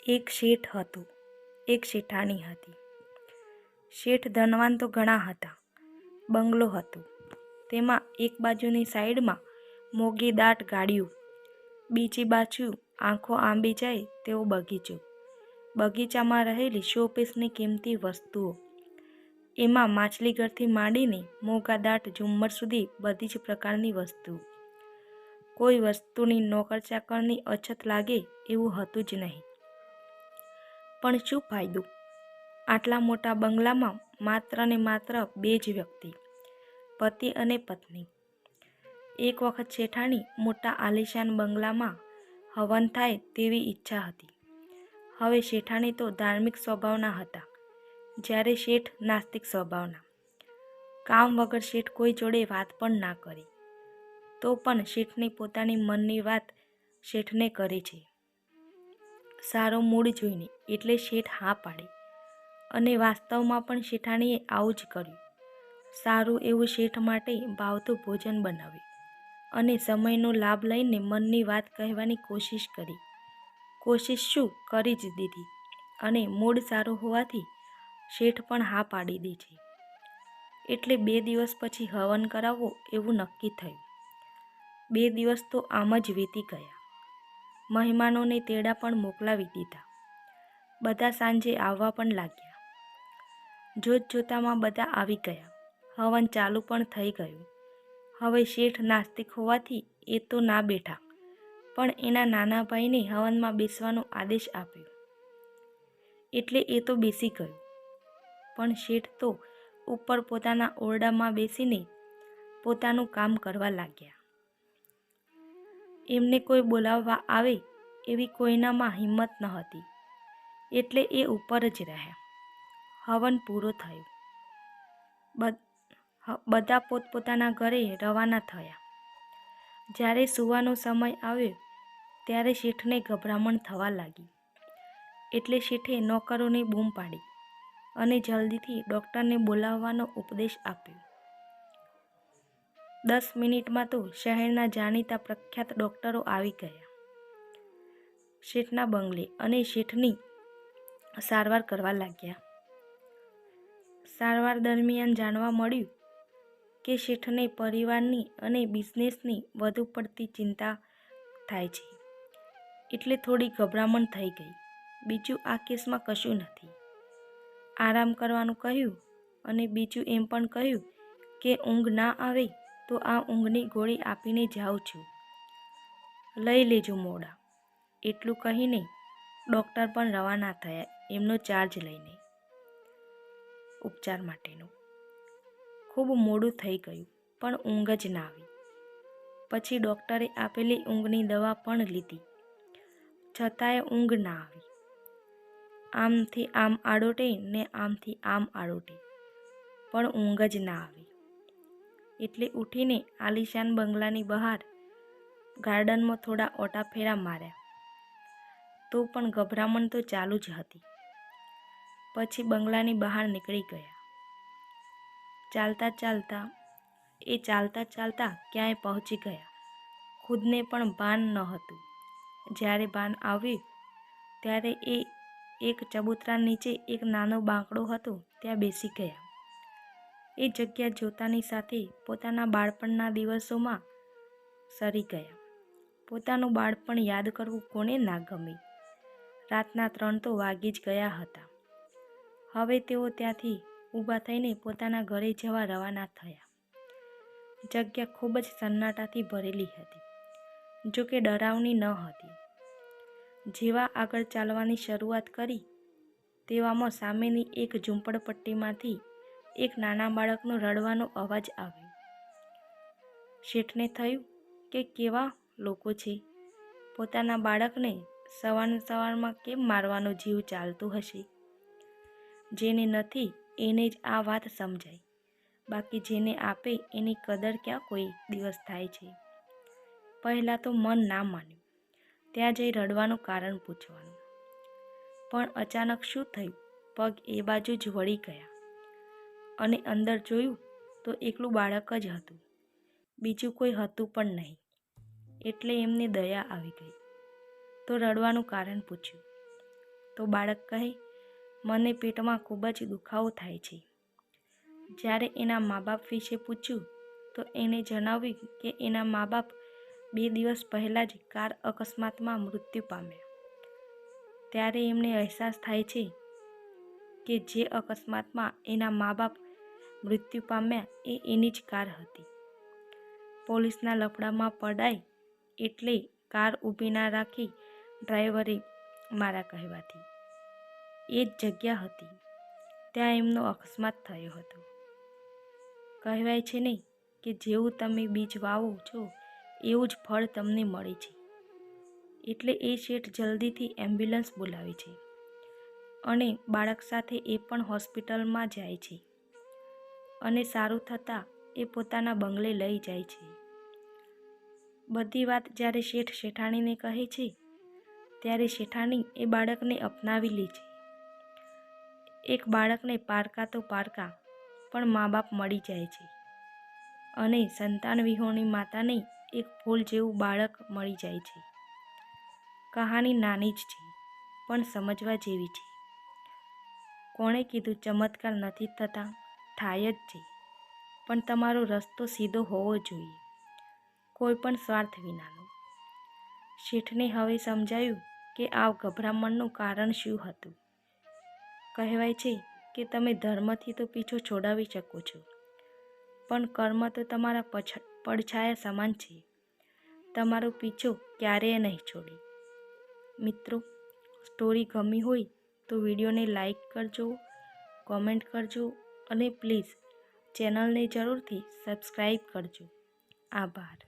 એક શેઠ હતો, એક શેઠાણી હતી. શેઠ ધનવાન તો ઘણા હતા. બંગલો હતો. તેમાં એક બાજુની સાઈડમાં મોંઘી દાટ ગાડીઓ, બીજી બાજુ આંખો આંબી જાય તેવો બગીચો. બગીચામાં રહેલી શોપીસની કિંમતી વસ્તુઓ, એમાં માછલીઘરથી માંડીને મોંઘા દાટ ઝુમ્મર સુધી બધી જ પ્રકારની વસ્તુઓ. કોઈ વસ્તુની નોકર ચાકરની અછત લાગે એવું હતું જ નહીં. પણ શું ફાયદો? આટલા મોટા બંગલામાં માત્ર ને માત્ર બે જ વ્યક્તિ, પતિ અને પત્ની. એક વખત શેઠાણી મોટા આલીશાન બંગલામાં હવન થાય તેવી ઈચ્છા હતી. હવે શેઠાણી તો ધાર્મિક સ્વભાવના હતા, જ્યારે શેઠ નાસ્તિક સ્વભાવના. કામ વગર શેઠ કોઈ જોડે વાત પણ ના કરે, તો પણ શેઠની પોતાની મનની વાત શેઠને કરે છે. સારો મૂડ જોઈને એટલે શેઠ હા પાડે, અને વાસ્તવમાં પણ શેઠાણીએ આવું જ કર્યું. સારું એવું શેઠ માટે ભાવતું ભોજન બનાવ્યું અને સમયનો લાભ લઈને મનની વાત કહેવાની કોશિશ કરી. કોશિશ શું, કરી જ દીધી, અને મૂડ સારો હોવાથી શેઠ પણ હા પાડી દે છે. એટલે 2 દિવસ પછી હવન કરાવવો એવું નક્કી થયું. 2 દિવસ તો આમ જ વીતી ગયા. મહેમાનોને તેડા પણ મોકલાવી દીધા. બધા સાંજે આવવા પણ લાગ્યા. જોતજોતામાં બધા આવી ગયા. હવન ચાલુ પણ થઈ ગયું. હવે શેઠ નાસ્તિક હોવાથી એ તો ના બેઠા, પણ એના નાના ભાઈને હવનમાં બેસવાનો આદેશ આપ્યો એટલે એ તો બેસી ગયો. પણ શેઠ તો ઉપર પોતાના ઓરડામાં બેસીને પોતાનું કામ કરવા લાગ્યા. એમને કોઈ બોલાવવા આવે એવી કોઈનામાં હિંમત ન હતી, એટલે એ ઉપર જ રહ્યા. હવન પૂરો થયો. બધા પોતપોતાના ઘરે રવાના થયા. જ્યારે સૂવાનો સમય આવ્યો ત્યારે શેઠને ગભરામણ થવા લાગી. એટલે શેઠે નોકરોને બૂમ પાડી અને જલ્દીથી ડૉક્ટરને બોલાવવાનો ઉપદેશ આપ્યો. 10 મિનિટમાં તો શહેરના જાણીતા પ્રખ્યાત ડૉક્ટરો આવી ગયા શેઠના બંગલે અને શેઠની સારવાર કરવા લાગ્યા. સારવાર દરમિયાન જાણવા મળ્યું કે શેઠને પરિવારની અને બિઝનેસની વધુ પડતી ચિંતા થાય છે, એટલે થોડી ગભરામણ થઈ ગઈ. બીજું આ કેસમાં કશું નથી. આરામ કરવાનું કહ્યું, અને બીજું એમ પણ કહ્યું કે ઊંઘ ના આવે તો આ ઊંઘની ગોળી આપીને જાઉં છું, લઈ લેજો મોડા. એટલું કહીને ડૉક્ટર પણ રવાના થયા એમનો ચાર્જ લઈને ઉપચાર માટેનો. ખૂબ મોડું થઈ ગયું, પણ ઊંઘ જ ના આવી. પછી ડૉક્ટરે આપેલી ઊંઘની દવા પણ લીધી, છતાંય ઊંઘ ના આવી. આમથી આમ આડોટે ને આમથી આમ આડોટે, પણ ઊંઘ જ ના આવી. એટલે ઉઠીને આલીશાન બંગલાની બહાર ગાર્ડનમાં થોડા ઓટા ફેરા માર્યા. તો પણ ગભરામણ તો ચાલુ જ હતી. પછી બંગલાની બહાર નીકળી ગયા. ચાલતા ચાલતા ક્યાંય પહોંચી ગયા. ખુદને પણ ભાન ન હતું. જ્યારે ભાન આવ્યું ત્યારે એ એક ચબૂતરા નીચે એક નાનો બાંકડો હતો ત્યાં બેસી ગયા. એ જગ્યા જોતાની સાથે પોતાના બાળપણના દિવસોમાં સરી ગયા. પોતાનું બાળપણ યાદ કરવું કોને ના ગમે? રાતના 3 તો વાગી જ ગયા હતા. હવે તેઓ ત્યાંથી ઊભા થઈને પોતાના ઘરે જવા રવાના થયા. જગ્યા ખૂબ જ સન્નાટાથી ભરેલી હતી, જો કે ડરાવની ન હતી. જેવા આગળ ચાલવાની શરૂઆત કરી તેવામાં સામેની એક ઝૂંપડપટ્ટીમાંથી એક નાના બાળકનો રડવાનો અવાજ આવ્યો. શેઠને થયું કે કેવા લોકો છે, પોતાના બાળકને સવારમાં કેમ મારવાનો જીવ ચાલતો હશે. જેને નથી એને જ આ વાત સમજાય, બાકી જેને આપે એની કદર ક્યાં કોઈ દિવસ થાય છે. પહેલાં તો મન ના માન્યું. ત્યાં જઈ રડવાનું કારણ પૂછવાનું. પણ અચાનક શું થયું, પગ એ બાજુ જ વળી ગયા અને અંદર જોયું તો એકલું બાળક જ હતું, બીજું કોઈ હતું પણ નહીં. એટલે એમને દયા આવી ગઈ, તો રડવાનું કારણ પૂછ્યું. તો બાળક કહે, મને પેટમાં ખૂબ જ દુખાવો થાય છે. જ્યારે એના મા બાપ વિશે પૂછ્યું તો એણે જણાવ્યું કે એના મા બાપ 2 દિવસ પહેલાં જ કાર અકસ્માતમાં મૃત્યુ પામ્યા. ત્યારે એમને અહેસાસ થાય છે કે જે અકસ્માતમાં એના મા બાપ મૃત્યુ પામ્યા એ એની જ કાર હતી. પોલીસના લફડામાં પડાય એટલે કાર ઊભી ના રાખી ડ્રાઈવરે મારા કહેવાથી એ જ જગ્યા હતી ત્યાં એમનો અકસ્માત થયો હતો. કહેવાય છે ને કે જેવું તમે બીજ વાવો છો એવું જ ફળ તમને મળે છે. એટલે એ શેઠ જલ્દીથી એમ્બ્યુલન્સ બોલાવે છે અને બાળક સાથે એ પણ હોસ્પિટલમાં જાય છે અને સારું થતાં એ પોતાના બંગલે લઈ જાય છે. બધી વાત જ્યારે શેઠ શેઠાણીને કહે છે ત્યારે શેઠાણી એ બાળકને અપનાવી લે છે. એક બાળકને પારકા તો પારકા પણ મા બાપ મળી જાય છે અને સંતાન વિહોણી માતાને એક ફૂલ જેવું બાળક મળી જાય છે. કહાની નાની જ છે પણ સમજવા જેવી છે. કોણે કીધું ચમત્કાર નથી થતા? થાય જ છે, પણ તમારો રસ્તો સીધો હોવો જોઈએ, કોઈ પણ સ્વાર્થ વિનાનો. શેઠને હવે સમજાયું કે આ ગભરામણનું કારણ શું હતું. કહેવાય છે કે તમે ધર્મથી તો પીછો છોડાવી શકો છો, પણ કર્મ તો તમારા પડછાયા સમાન છે, તમારો પીછો ક્યારેય નહીં છોડે. મિત્રો, સ્ટોરી ગમી હોય તો વિડીયોને લાઈક કરજો, કોમેન્ટ કરજો અને પ્લીઝ ચેનલને જરૂરથી સબસ્ક્રાઈબ કરજો. આભાર.